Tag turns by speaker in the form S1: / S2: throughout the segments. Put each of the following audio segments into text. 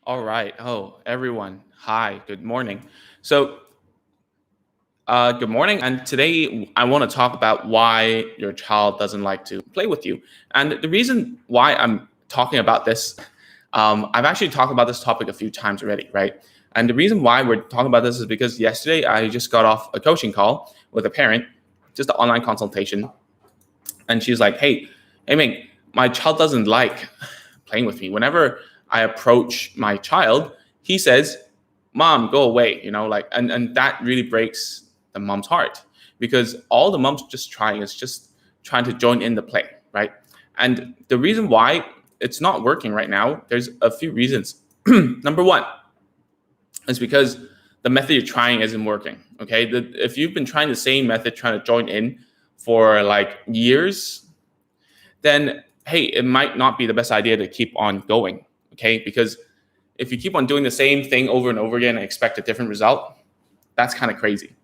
S1: All right. Oh, everyone. Hi. Good morning. So, good morning. And today I want to talk about why your child doesn't like to play with you. And the reason why I'm talking about this, I've actually talked about this topic a few times already, right? And the reason why we're talking about this is because yesterday I just got off a coaching call with a parent, just an online consultation. And she's like, hey, Ming, my child doesn't like playing with me. Whenever I approach my child, he says, Mom, go away, like, and that really breaks the mom's heart because all the mom's just trying is just trying to join in the play, right? And the reason why it's not working right now, there's a few reasons. Number one is because the method you're trying isn't working. Okay. If you've been trying the same method, trying to join in for like years, then hey, it might not be the best idea to keep on going. Okay. Because if you keep on doing the same thing over and over again and expect a different result, that's kind of crazy.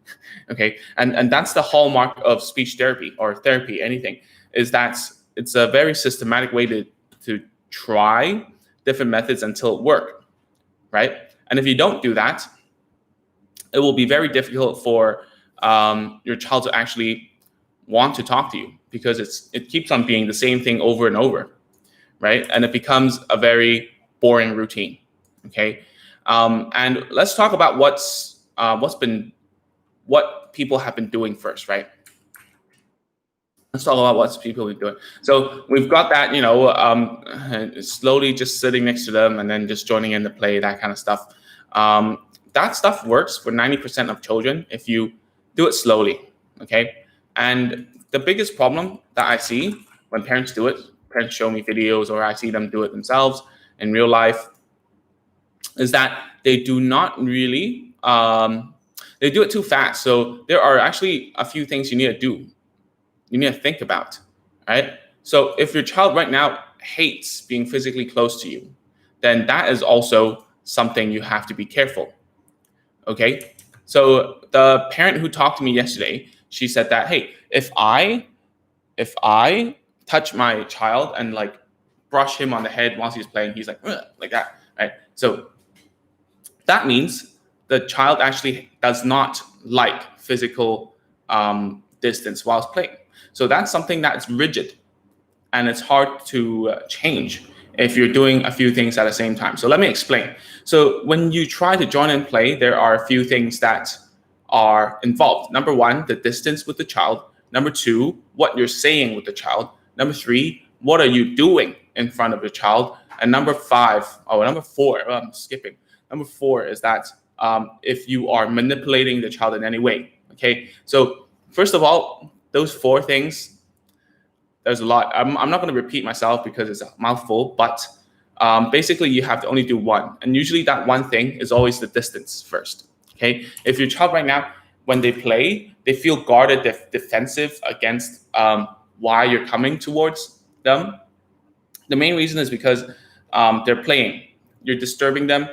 S1: Okay. And that's the hallmark of speech therapy or therapy, anything, is that it's a very systematic way to try different methods until it works, right? And if you don't do that, it will be very difficult for your child to actually want to talk to you because it keeps on being the same thing over and over, right? And it becomes a very boring routine. Okay, and let's talk about what people have been doing first, right? Let's talk about what people are doing. So we've got that, slowly just sitting next to them and then just joining in the play, that kind of stuff. That stuff works for 90% of children if you do it slowly, okay? And the biggest problem that I see when parents do it, parents show me videos or I see them do it themselves in real life, is that they do not really, they do it too fast. So there are actually a few things you need to do. You need to think about, right? So if your child right now hates being physically close to you, then that is also something you have to be careful. Okay. So the parent who talked to me yesterday, she said that, hey, if I touch my child and like brush him on the head whilst he's playing, he's like that, right? So that means the child actually does not like physical distance whilst playing. So that's something that's rigid and it's hard to change if you're doing a few things at the same time. So let me explain. So when you try to join and play, there are a few things that are involved. Number one, the distance with the child. Number two, what you're saying with the child. Number three, what are you doing in front of the child? And number four, I'm skipping. Number four is that if you are manipulating the child in any way. Okay, so first of all, those four things, there's a lot. I'm not going to repeat myself because it's a mouthful, but basically you have to only do one. And usually that one thing is always the distance first. Okay, if your child right now, when they play, they feel guarded, defensive against why you're coming towards them. The main reason is because they're playing. You're disturbing them.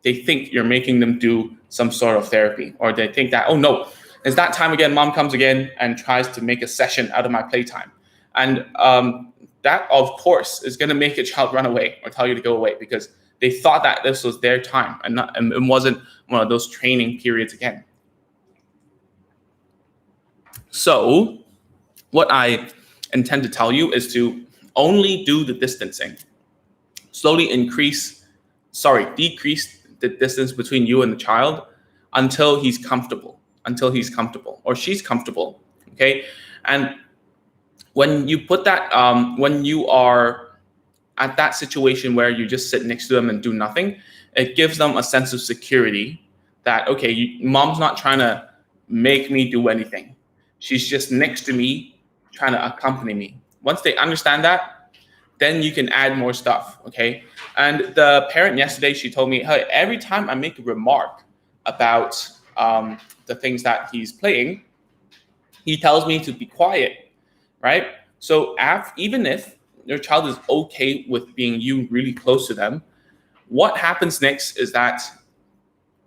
S1: They think you're making them do some sort of therapy, or they think that, oh no, it's that time again. Mom comes again and tries to make a session out of my playtime. And that, of course, is going to make a child run away or tell you to go away because they thought that this was their time and it wasn't one of those training periods again. So what I intend to tell you is to only do the distancing. Slowly decrease the distance between you and the child until he's comfortable, or she's comfortable. Okay. And when you put that, when you are at that situation where you just sit next to them and do nothing, it gives them a sense of security that, okay, mom's not trying to make me do anything. She's just next to me, trying to accompany me. Once they understand that, then you can add more stuff, okay? And the parent yesterday, she told me, hey, every time I make a remark about the things that he's playing, he tells me to be quiet, right? So even if your child is okay with being you really close to them, what happens next is that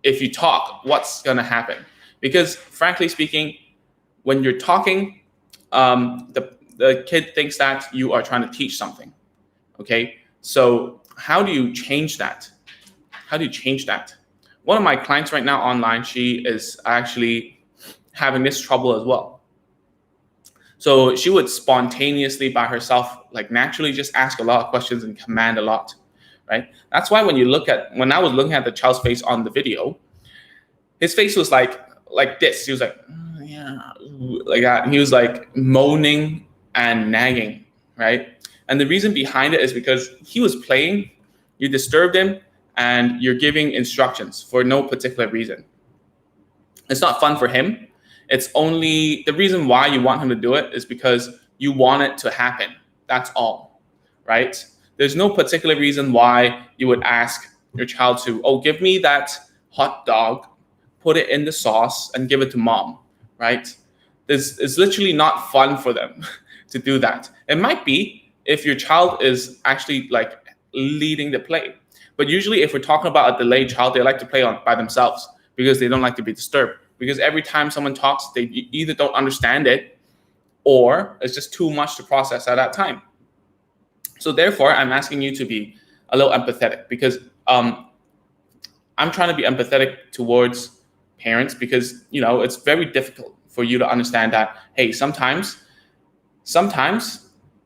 S1: if you talk, what's going to happen? Because frankly speaking, when you're talking, the kid thinks that you are trying to teach something. Okay, so how do you change that? How do you change that? One of my clients right now online, she is actually having this trouble as well. So she would spontaneously by herself, like naturally just ask a lot of questions and command a lot, right? That's why when I was looking at the child's face on the video, his face was like this. He was like, yeah, like that. And he was like moaning and nagging, right? And the reason behind it is because he was playing, you disturbed him, and you're giving instructions for no particular reason. It's not fun for him. It's only the reason why you want him to do it is because you want it to happen. That's all, right? There's no particular reason why you would ask your child to, oh, give me that hot dog, put it in the sauce, and give it to mom, right? It's literally not fun for them to do that. It might be if your child is actually like leading the play. But usually if we're talking about a delayed child, they like to play by themselves because they don't like to be disturbed. Because every time someone talks, they either don't understand it or it's just too much to process at that time. So therefore, I'm asking you to be a little empathetic because I'm trying to be empathetic towards parents because, it's very difficult for you to understand that, hey, sometimes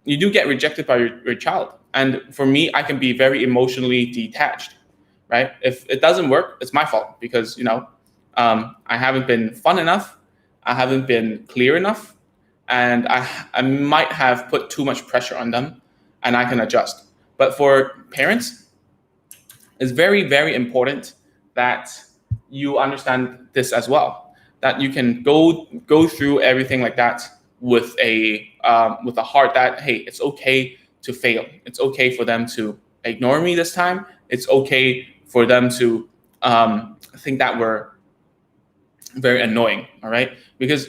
S1: you do get rejected by your child. And for me, I can be very emotionally detached, right? If it doesn't work, it's my fault because, I haven't been fun enough. I haven't been clear enough. And I might have put too much pressure on them and I can adjust. But for parents, it's very, very important that you understand this as well, that you can go through everything like that with a heart that, hey, it's okay to fail. It's okay for them to ignore me this time. It's okay for them to think that we're very annoying, all right? Because,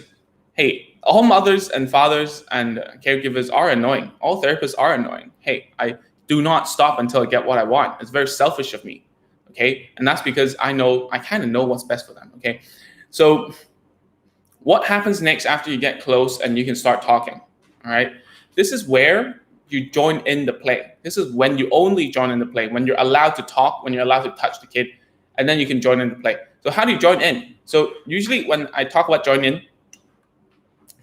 S1: hey, all mothers and fathers and caregivers are annoying. All therapists are annoying. Hey, I do not stop until I get what I want. It's very selfish of me, okay? And that's because I kind of know what's best for them, okay? So what happens next after you get close and you can start talking, all right? This is where you join in the play. This is when you only join in the play, when you're allowed to talk, when you're allowed to touch the kid, and then you can join in the play. So how do you join in? So usually when I talk about join in,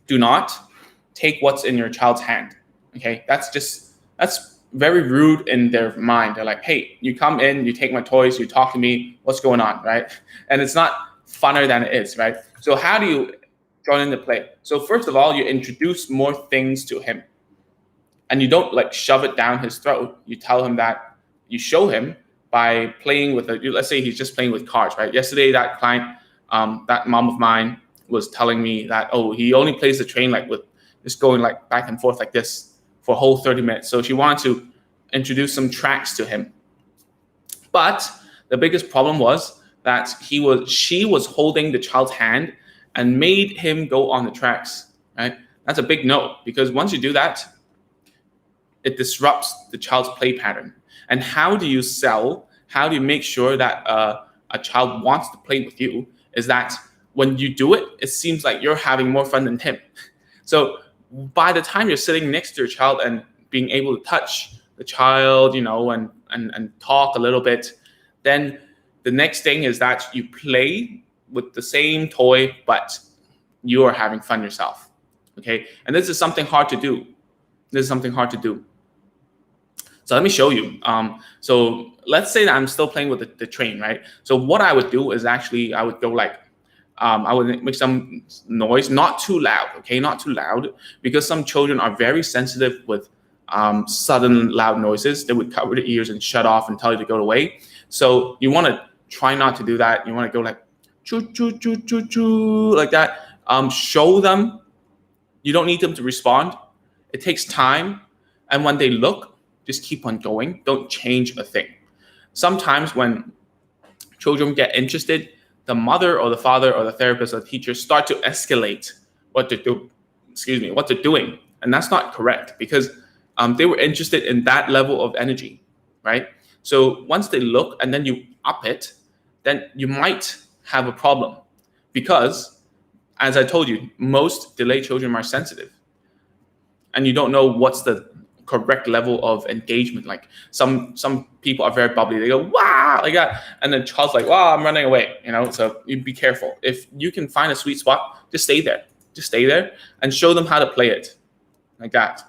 S1: do not take what's in your child's hand, okay? That's very rude in their mind. They're like, hey, you come in, you take my toys, you talk to me, what's going on, right? And it's not funner than it is, right? So how do you join in the play? So first of all, you introduce more things to him. And you don't like shove it down his throat. You tell him that, you show him by playing with let's say he's just playing with cards, right? Yesterday, that client, that mom of mine was telling me that, oh, he only plays the train like with just going like back and forth like this for a whole 30 minutes. So she wanted to introduce some tracks to him. But the biggest problem was that she was holding the child's hand and made him go on the tracks, right? That's a big no, because once you do that, it disrupts the child's play pattern. And how do you make sure that a child wants to play with you is that when you do it, it seems like you're having more fun than him. So by the time you're sitting next to your child and being able to touch the child, and talk a little bit, then the next thing is that you play with the same toy, but you are having fun yourself, okay? And this is something hard to do. So let me show you. So let's say that I'm still playing with the train, right? So what I would do is actually I would go like, I would make some noise, not too loud, okay? Not too loud, because some children are very sensitive with sudden loud noises. They would cover their ears and shut off and tell you to go away. So you want to try not to do that. You want to go like, choo, choo, choo, choo, choo, like that. Show them. You don't need them to respond. It takes time. And when they look, just keep on going. Don't change a thing. Sometimes when children get interested, the mother or the father or the therapist or the teacher start to escalate what they're doing. And that's not correct because they were interested in that level of energy, right? So once they look and then you up it, then you might have a problem because, as I told you, most delayed children are sensitive. And you don't know what's the correct level of engagement. Like some people are very bubbly. They go, wow, like that. And then child's like, wow, I'm running away, so you be careful. If you can find a sweet spot, just stay there. Just stay there and show them how to play it like that.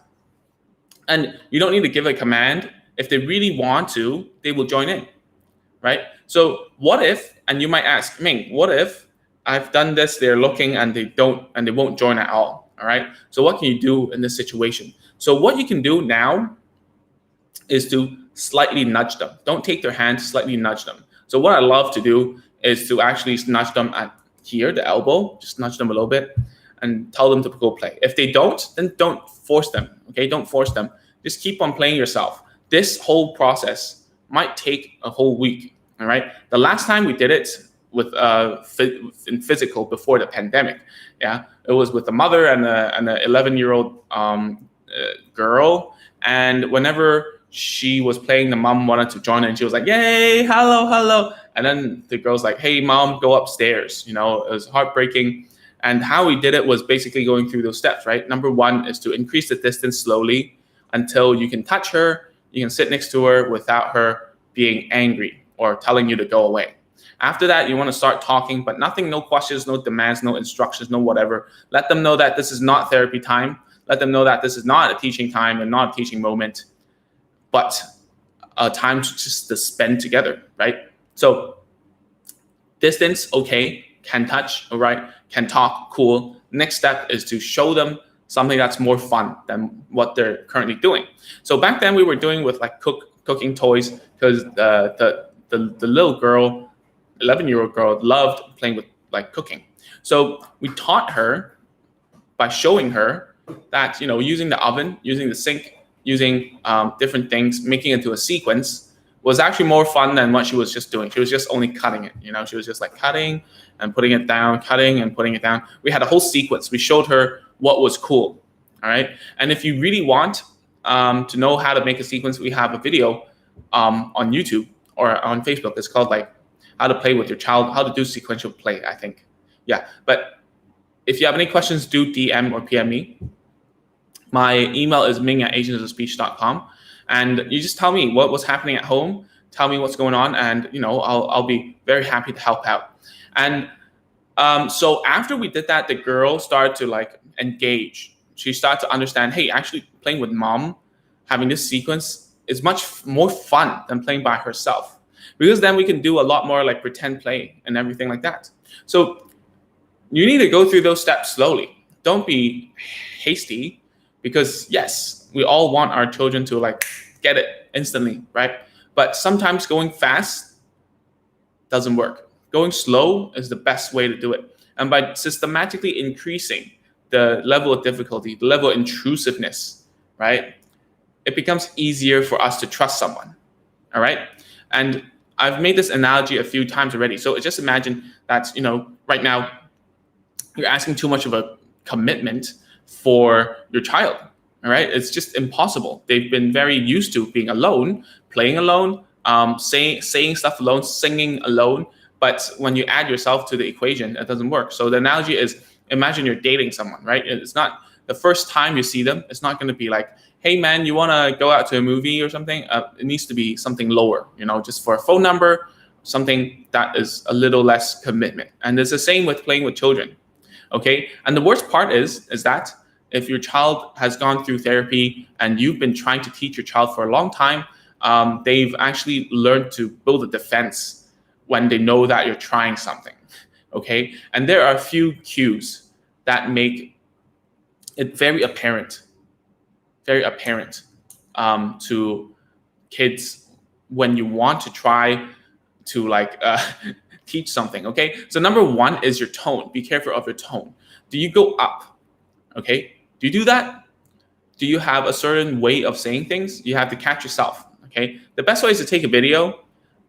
S1: And you don't need to give a command. If they really want to, they will join in, right? So what if, and you might ask, Ming, what if I've done this, they're looking and they won't join at all right? So what can you do in this situation? So what you can do now is to slightly nudge them. Don't take their hand, slightly nudge them. So what I love to do is to actually nudge them at here, the elbow, just nudge them a little bit and tell them to go play. If they don't, then don't force them, okay? Don't force them. Just keep on playing yourself. This whole process might take a whole week, all right? The last time we did it with in physical before the pandemic, yeah, it was with a mother and an 11-year-old girl, and whenever she was playing, the mom wanted to join and she was like, yay, hello. And then the girl's like, hey, mom, go upstairs. It was heartbreaking. And how we did it was basically going through those steps, right? Number one is to increase the distance slowly until you can touch her, you can sit next to her without her being angry or telling you to go away. After that, you want to start talking, but nothing, no questions, no demands, no instructions, no whatever. Let them know that this is not therapy time. Let them know that this is not a teaching time and not a teaching moment, but a time to spend together, right? So distance, okay, can touch, all right, can talk, cool. Next step is to show them something that's more fun than what they're currently doing. So back then we were doing with like cooking toys because the little girl, 11-year-old girl, loved playing with like cooking. So we taught her by showing her that, using the oven, using the sink, using different things, making it into a sequence was actually more fun than what she was just doing. She was just only cutting it, she was just like cutting and putting it down, cutting and putting it down. We had a whole sequence. We showed her what was cool, all right? And if you really want to know how to make a sequence, we have a video on YouTube or on Facebook. It's called like how to play with your child, how to do sequential play, I think. Yeah, but if you have any questions, do DM or PM me. My email is ming@asiansofspeech.com. And you just tell me what was happening at home, tell me what's going on, and I'll be very happy to help out. And so after we did that, the girl started to like engage. She started to understand, hey, actually playing with mom, having this sequence is much more fun than playing by herself. Because then we can do a lot more like pretend play and everything like that. So you need to go through those steps slowly. Don't be hasty, because yes, we all want our children to like get it instantly, right? But sometimes going fast doesn't work. Going slow is the best way to do it. And by systematically increasing the level of difficulty, the level of intrusiveness, right, it becomes easier for us to trust someone, all right? And I've made this analogy a few times already. So just imagine that, right now you're asking too much of a commitment for your child, all right? It's just impossible. They've been very used to being alone, playing alone, saying stuff alone, singing alone. But when you add yourself to the equation, it doesn't work. So the analogy is, imagine you're dating someone, right? It's not the first time you see them. It's not going to be like, hey man, you want to go out to a movie or something? It needs to be something lower, just for a phone number, something that is a little less commitment. And it's the same with playing with children, okay? And the worst part is that if your child has gone through therapy and you've been trying to teach your child for a long time, they've actually learned to build a defense when they know that you're trying something, okay? And there are a few cues that make it very apparent to kids when you want to try to like teach something, okay? So number one is your tone. Be careful of your tone. Do you go up, okay? Do you do that? Do you have a certain way of saying things? You have to catch yourself, okay? The best way is to take a video.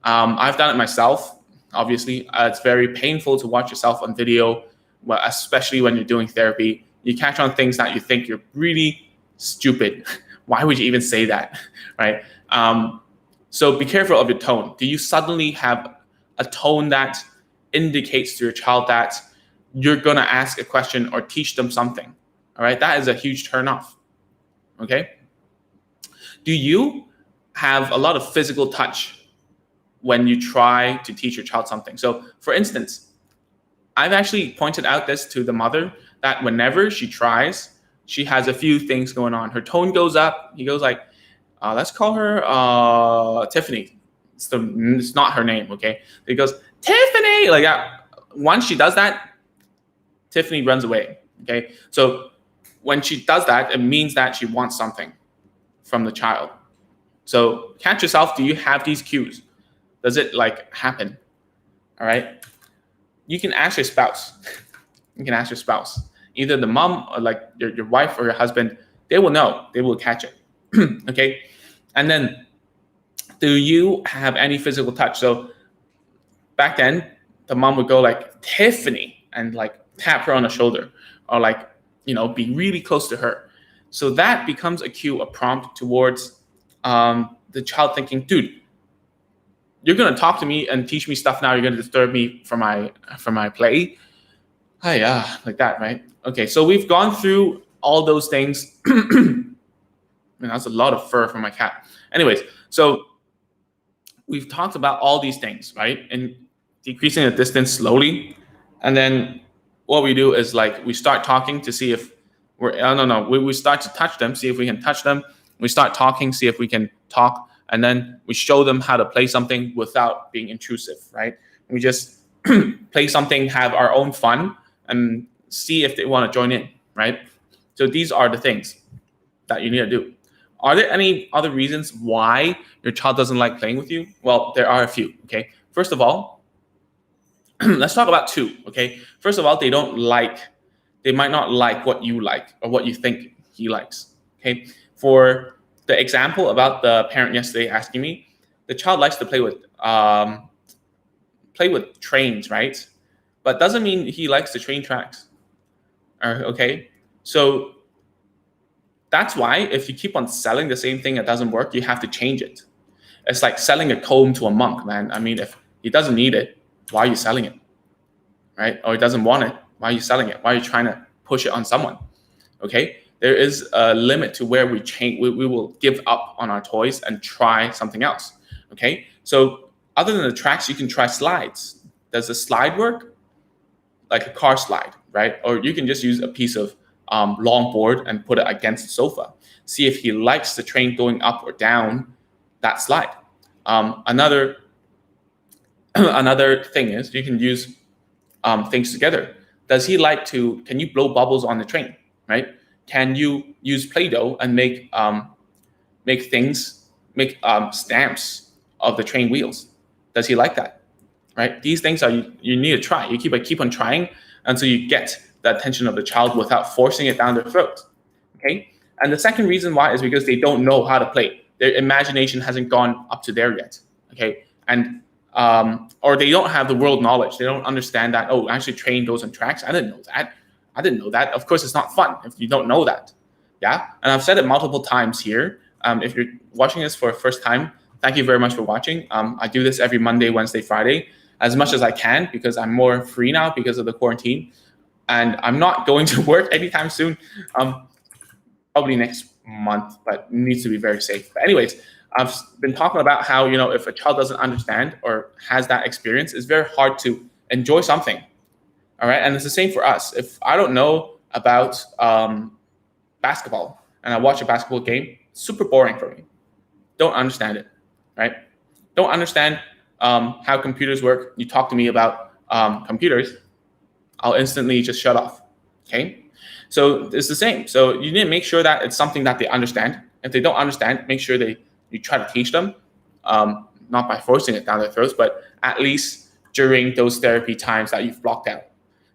S1: I've done it myself, obviously. It's very painful to watch yourself on video, well, especially when you're doing therapy. You catch on things that you think you're really stupid. Why would you even say that, right? So be careful of your tone. Do you suddenly have a tone that indicates to your child that you're going to ask a question or teach them something? All right, that is a huge turnoff, okay? Do you have a lot of physical touch when you try to teach your child something? So for instance, I've actually pointed out this to the mother that whenever she tries, she has a few things going on. Her tone goes up. He goes like, let's call her Tiffany. It's not her name, okay? He goes, Tiffany, like that. Once she does that, Tiffany runs away, okay? So when she does that, it means that she wants something from the child. So catch yourself, do you have these cues? Does it like happen? All right. You can ask your spouse. You can ask your spouse. Either the mom or like your wife or your husband, they will know. They will catch it. Okay. And then, do you have any physical touch? So back then, the mom would go like, Tiffany, and like tap her on the shoulder, or like, be really close to her. So that becomes a cue, a prompt towards the child thinking, dude, you're gonna talk to me and teach me stuff now. You're gonna disturb me from my play. Hi, yeah, like that, right? Okay, so we've gone through all those things. Man, that's a lot of fur from my cat. Anyways, so we've talked about all these things, right? And decreasing the distance slowly, and then what we do is like we start talking to see if we start to touch them, see if we can touch them. We start talking, see if we can talk, and then we show them how to play something without being intrusive, right? We just play something, have our own fun, and see if they want to join in, right? So these are the things that you need to do. Are there any other reasons why your child doesn't like playing with you? Well, there are a few, okay? First of all, let's talk about two, okay? First of all, they might not like what you like or what you think he likes, okay? For the example about the parent yesterday asking me, the child likes to play with trains, right? But doesn't mean he likes the train tracks, okay? So that's why if you keep on selling the same thing that doesn't work, you have to change it. It's like selling a comb to a monk, man. I mean, if he doesn't need it, why are you selling it, right? Or he doesn't want it, why are you selling it? Why are you trying to push it on someone, okay? There is a limit to where we change. We will give up on our toys and try something else, okay? So other than the tracks, you can try slides. Does the slide work? Like a car slide, right? Or you can just use a piece of long board and put it against the sofa. See if he likes the train going up or down that slide. Another thing is you can use things together. Can you blow bubbles on the train, right? Can you use Play-Doh and make stamps of the train wheels? Does he like that, right? These things you need to try. You keep on trying until you get the attention of the child without forcing it down their throat, okay? And the second reason why is because they don't know how to play. Their imagination hasn't gone up to there yet, okay? And or they don't have the world knowledge. They don't understand that, oh, actually train goes on tracks. I didn't know that. Of course, it's not fun if you don't know that. Yeah. And I've said it multiple times here. If you're watching this for the first time, thank you very much for watching. I do this every Monday, Wednesday, Friday, as much as I can because I'm more free now because of the quarantine. And I'm not going to work anytime soon. Probably next month, but needs to be very safe. But anyways, I've been talking about how, if a child doesn't understand or has that experience, it's very hard to enjoy something. All right. And it's the same for us. If I don't know about basketball and I watch a basketball game, it's super boring for me. Don't understand it. Right. Don't understand how computers work. You talk to me about computers, I'll instantly just shut off. Okay. So it's the same. So you need to make sure that it's something that they understand. If they don't understand, make sure you try to teach them, not by forcing it down their throats, but at least during those therapy times that you've blocked out.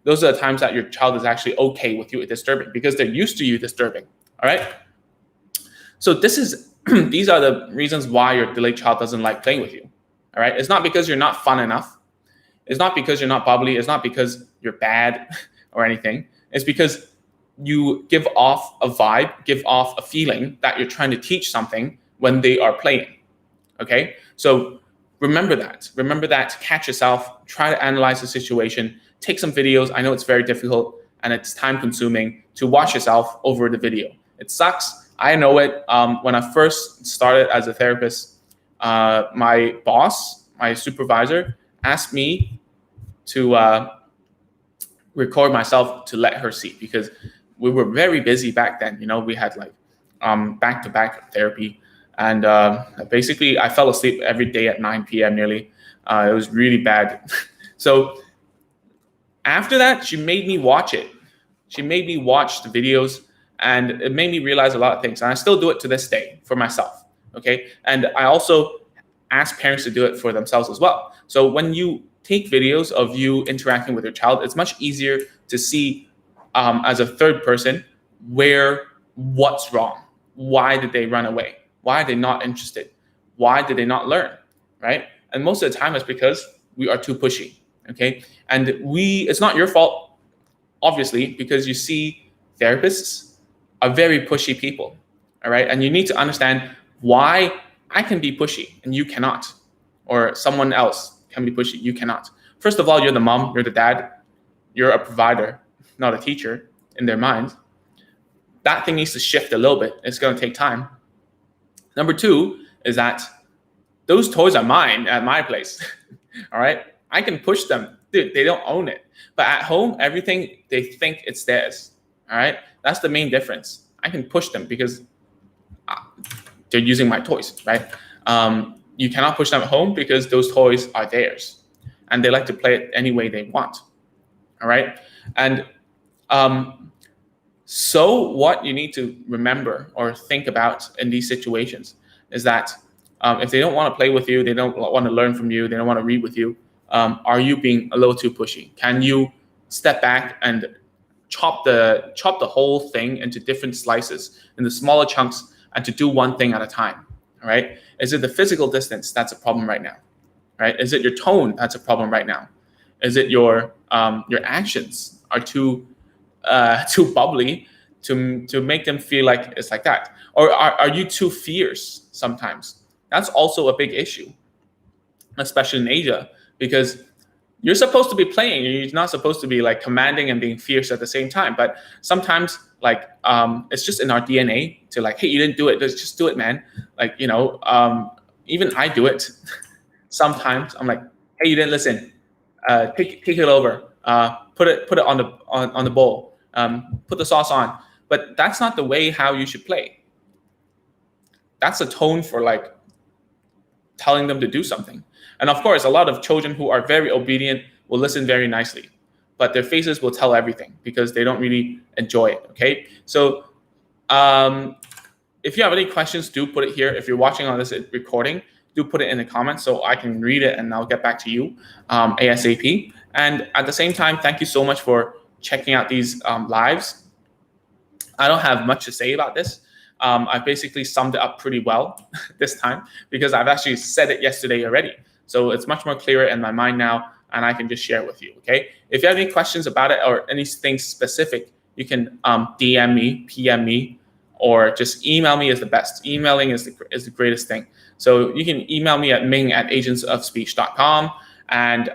S1: Those are the times that your child is actually okay with you disturbing because they're used to you disturbing. All right. So these are the reasons why your delayed child doesn't like playing with you. All right. It's not because you're not fun enough. It's not because you're not bubbly. It's not because you're bad or anything. It's because you give off a vibe, give off a feeling that you're trying to teach something when they are playing. Okay. So remember that, catch yourself, try to analyze the situation, take some videos. I know it's very difficult and it's time consuming to watch yourself over the video. It sucks. I know it. When I first started as a therapist, my boss, my supervisor, asked me to record myself to let her see, because we were very busy back then. We had like back-to-back therapy, and basically I fell asleep every day at 9 p.m. nearly. It was really bad. So after that, she made me watch it. She made me watch the videos, and it made me realize a lot of things. And I still do it to this day for myself. Okay. And I also ask parents to do it for themselves as well. So when you take videos of you interacting with your child, it's much easier to see as a third person what's wrong. Why did they run away? Why are they not interested? Why did they not learn? Right? And most of the time it's because we are too pushy. Okay. And it's not your fault, obviously, because you see therapists are very pushy people. All right. And you need to understand why I can be pushy and you cannot, or someone else can be pushy. You cannot. First of all, you're the mom, you're the dad, you're a provider, not a teacher in their minds. That thing needs to shift a little bit. It's going to take time. Number two is that those toys are mine at my place. All right. I can push them. Dude, they don't own it. But at home, everything, they think it's theirs. All right. That's the main difference. I can push them because they're using my toys, right? You cannot push them at home because those toys are theirs and they like to play it any way they want. All right. And so what you need to remember or think about in these situations is that if they don't want to play with you, they don't want to learn from you, they don't want to read with you, are you being a little too pushy? Can you step back and chop the whole thing into different slices, into smaller chunks, and to do one thing at a time? All right. Is it the physical distance that's a problem right now? Right? Is it your tone that's a problem right now? Is it your actions are too bubbly to make them feel like it's like that? Or are you too fierce sometimes? That's also a big issue, especially in Asia, because you're supposed to be playing. You're not supposed to be like commanding and being fierce at the same time. But sometimes like it's just in our DNA to like, hey, you didn't do it. Just do it, man. Like, even I do it. Sometimes I'm like, hey, you didn't listen. Take it over. Put it on the bowl. Put the sauce on. But that's not the way how you should play. That's a tone for like telling them to do something. And of course, a lot of children who are very obedient will listen very nicely, but their faces will tell everything because they don't really enjoy it. Okay. So if you have any questions, do put it here. If you're watching on this recording, do put it in the comments so I can read it and I'll get back to you ASAP. And at the same time, thank you so much for checking out these lives. I don't have much to say about this. I've basically summed it up pretty well this time because I've actually said it yesterday already. So it's much more clearer in my mind now and I can just share it with you, okay? If you have any questions about it or anything specific, you can DM me, PM me, or just email me is the best. Emailing is the greatest thing. So you can email me at ming@agentsofspeech.com and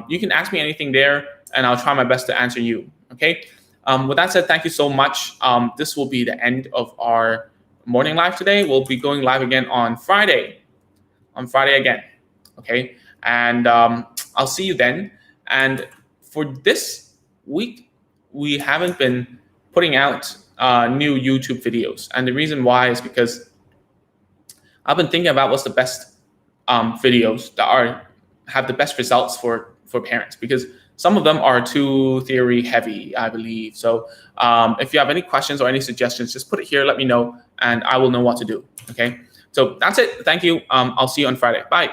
S1: you can ask me anything there and I'll try my best to answer you, okay? With that said, thank you so much. This will be the end of our morning live today. We'll be going live again on Friday. Again, okay? And I'll see you then. And for this week, we haven't been putting out new YouTube videos. And the reason why is because I've been thinking about what's the best videos that have the best results for parents, because some of them are too theory heavy, I believe. So if you have any questions or any suggestions, just put it here, let me know, and I will know what to do, okay? So that's it. Thank you. I'll see you on Friday. Bye.